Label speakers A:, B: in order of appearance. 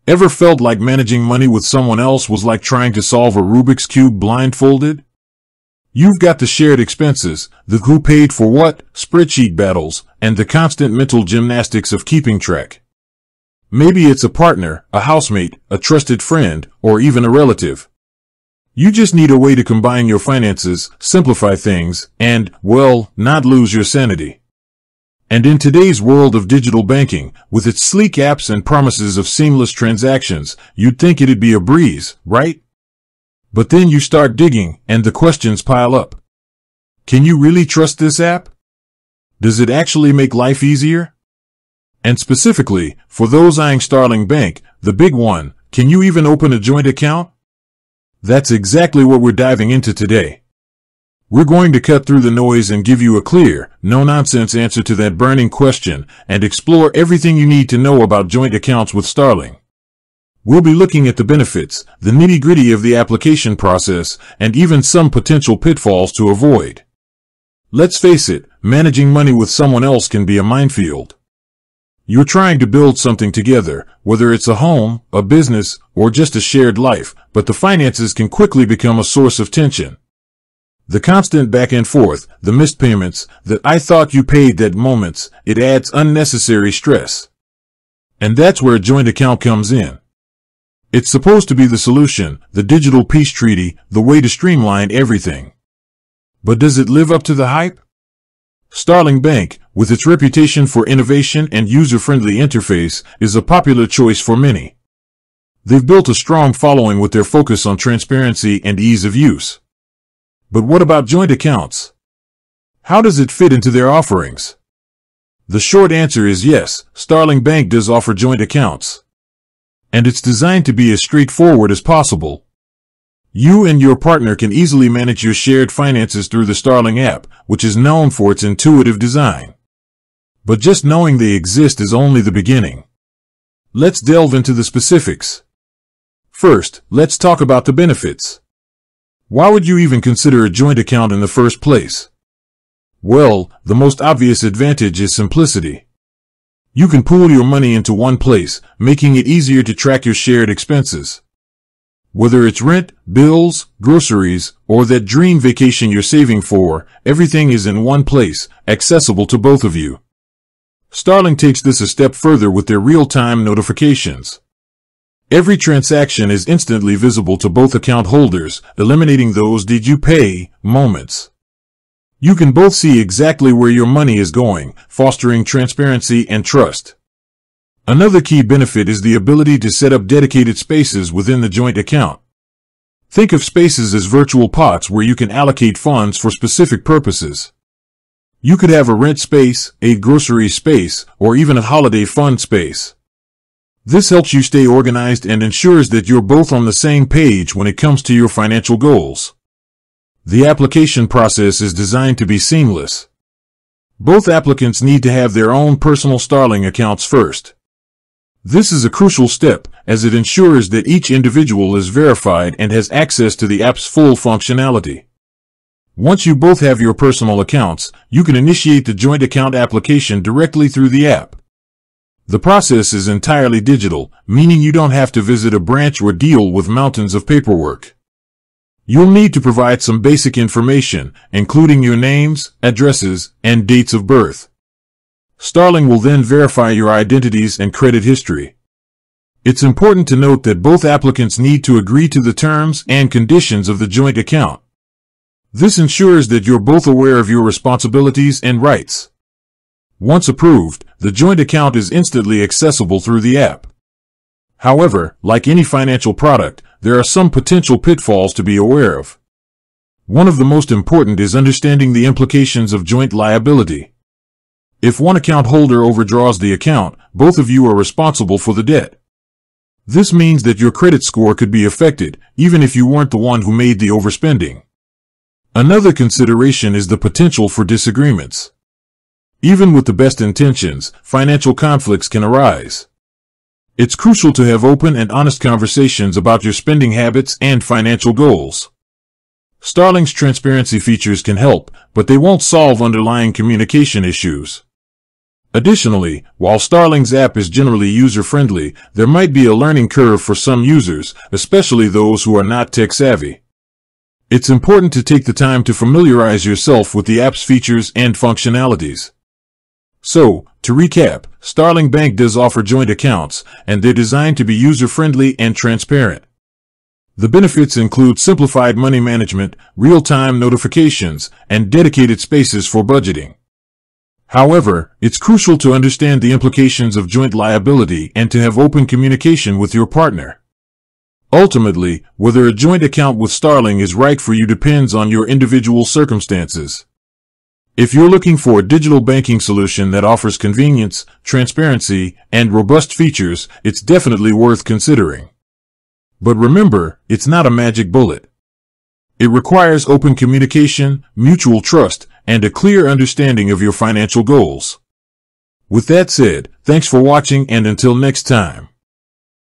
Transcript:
A: Ever felt like managing money with someone else was like trying to solve a Rubik's Cube blindfolded? You've got the shared expenses, the who paid for what, spreadsheet battles, and the constant mental gymnastics of keeping track. Maybe it's a partner, a housemate, a trusted friend, or even a relative. You just need a way to combine your finances, simplify things, and, well, not lose your sanity. And in today's world of digital banking, with its sleek apps and promises of seamless transactions, you'd think it'd be a breeze, right? But then you start digging, and the questions pile up. Can you really trust this app? Does it actually make life easier? And specifically, for those eyeing Starling Bank, the big one, can you even open a joint account? That's exactly what we're diving into today. We're going to cut through the noise and give you a clear, no-nonsense answer to that burning question and explore everything you need to know about joint accounts with Starling. We'll be looking at the benefits, the nitty-gritty of the application process, and even some potential pitfalls to avoid. Let's face it, managing money with someone else can be a minefield. You're trying to build something together, whether it's a home, a business, or just a shared life, but the finances can quickly become a source of tension. The constant back and forth, the missed payments, the I thought you paid that moments, it adds unnecessary stress. And that's where a joint account comes in. It's supposed to be the solution, the digital peace treaty, the way to streamline everything. But does it live up to the hype? Starling Bank, with its reputation for innovation and user-friendly interface, is a popular choice for many. They've built a strong following with their focus on transparency and ease of use. But what about joint accounts? How does it fit into their offerings? The short answer is yes, Starling Bank does offer joint accounts. And it's designed to be as straightforward as possible. You and your partner can easily manage your shared finances through the Starling app, which is known for its intuitive design. But just knowing they exist is only the beginning. Let's delve into the specifics. First, let's talk about the benefits. Why would you even consider a joint account in the first place? Well, the most obvious advantage is simplicity. You can pool your money into one place, making it easier to track your shared expenses. Whether it's rent, bills, groceries, or that dream vacation you're saving for, everything is in one place, accessible to both of you. Starling takes this a step further with their real-time notifications. Every transaction is instantly visible to both account holders, eliminating those "did you pay" moments. You can both see exactly where your money is going, fostering transparency and trust. Another key benefit is the ability to set up dedicated spaces within the joint account. Think of spaces as virtual pots where you can allocate funds for specific purposes. You could have a rent space, a grocery space, or even a holiday fund space. This helps you stay organized and ensures that you're both on the same page when it comes to your financial goals. The application process is designed to be seamless. Both applicants need to have their own personal Starling accounts first. This is a crucial step, as it ensures that each individual is verified and has access to the app's full functionality. Once you both have your personal accounts, you can initiate the joint account application directly through the app. The process is entirely digital, meaning you don't have to visit a branch or deal with mountains of paperwork. You'll need to provide some basic information, including your names, addresses, and dates of birth. Starling will then verify your identities and credit history. It's important to note that both applicants need to agree to the terms and conditions of the joint account. This ensures that you're both aware of your responsibilities and rights. Once approved, the joint account is instantly accessible through the app. However, like any financial product, there are some potential pitfalls to be aware of. One of the most important is understanding the implications of joint liability. If one account holder overdraws the account, both of you are responsible for the debt. This means that your credit score could be affected, even if you weren't the one who made the overspending. Another consideration is the potential for disagreements. Even with the best intentions, financial conflicts can arise. It's crucial to have open and honest conversations about your spending habits and financial goals. Starling's transparency features can help, but they won't solve underlying communication issues. Additionally, while Starling's app is generally user-friendly, there might be a learning curve for some users, especially those who are not tech-savvy. It's important to take the time to familiarize yourself with the app's features and functionalities. So, to recap, Starling Bank does offer joint accounts, and they're designed to be user-friendly and transparent. The benefits include simplified money management, real-time notifications, and dedicated spaces for budgeting. However, it's crucial to understand the implications of joint liability and to have open communication with your partner. Ultimately, whether a joint account with Starling is right for you depends on your individual circumstances. If you're looking for a digital banking solution that offers convenience, transparency, and robust features, it's definitely worth considering. But remember, it's not a magic bullet. It requires open communication, mutual trust, and a clear understanding of your financial goals. With that said, thanks for watching, and until next time.